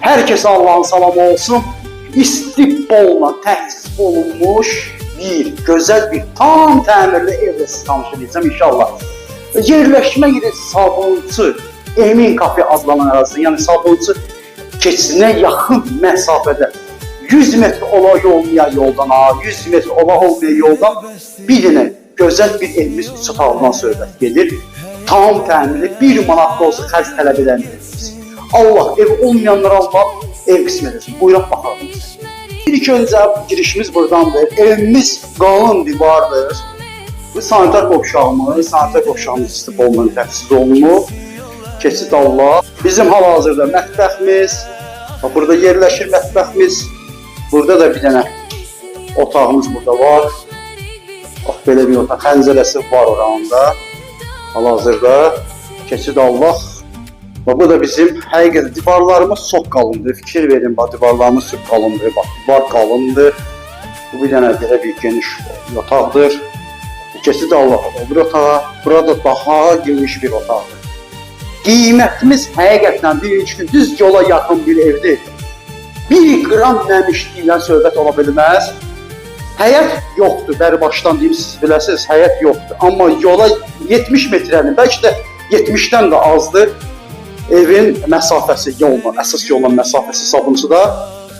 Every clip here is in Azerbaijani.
Herkese Allah'ın salamı olsun. İstiqbolla təhsis olunmuş bir, gözəl bir, tam təmirli evlə sizi tanış edəcəm inşallah. Yerləşmə yeri Sabunçu Emin Kafe adlanan ərazisi, yəni Sabunçu keçidinə yaxın məsafədə 100 metr ola olmayan yoldan, 100 metr ola olmayan yoldan bir dənə gözəl bir evimiz 3 otaqdan söhbət gedir. Tam təmirli, 1 manat da olsa xərc tələb edən evimiz. Allah ev olmayanlara Allah ev qismət etsin. Buyuraq baxalım. İlk öncə girişimiz buradandır. Evimiz qalın divardır. Bu sanitar qovşağımız, istiqbolundan təchiz olunub. Keçid Allah. Bizim hal-hazırda mətbəximiz, burada yerləşir mətbəximiz. Burada da bir dənə otağımız burada var. Bax, belə bir otaq, xəncərəsi var oranda. Hal-hazırda keçid Allah. Bu da bizim həqiqətən divarlarımız çox qalındır. Fikir verin, divarlarımız çox qalındır. Bax, divar qalındır. Bu bir dənə belə bir geniş otaqdır. Keçid Allah olur otağa. Burada daha geniş bir otaqdır. Qiymətimiz həqiqətən bir gün düz yola yaxın bir evdir. 1 qram nəmişliklə söhbət ola bilməz. Həyət yoxdur, bəri başdan deyim, siz biləsiniz, həyət yoxdur. Amma yola 70 metrənin, bəlkə də 70-dən də azdır. Evin məsafəsi yolla, əsas yolla məsafəsi Sabunçuda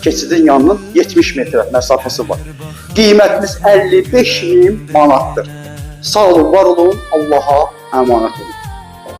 keçidin yanının 70 metrə məsafəsi var. Qiymətimiz 55.000 manatdır. Sağ olun, var olun, Allaha əmanət olun.